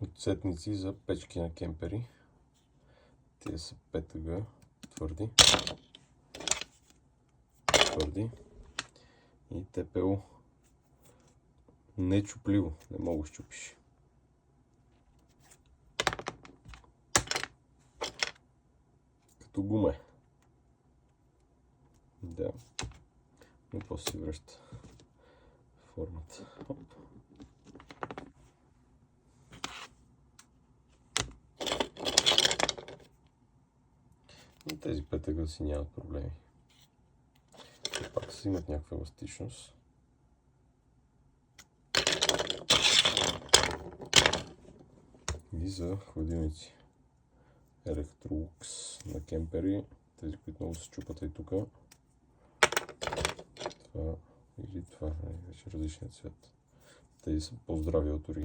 Отцепници за печки на кемпери. Тия са ПТГ, твърди. И ТПУ. Не чупливо, не мога да щупиш. Като гума е. Да. Но после си връща формата. Хоп. И тези ПТГ си нямат проблеми. Те пак си имат някаква еластичност. И за хладилници. Electrolux на кемпери. Тези, които много се чупат и тук. Това или това, вече различният цвет. Тези са по-здрави от оригинал.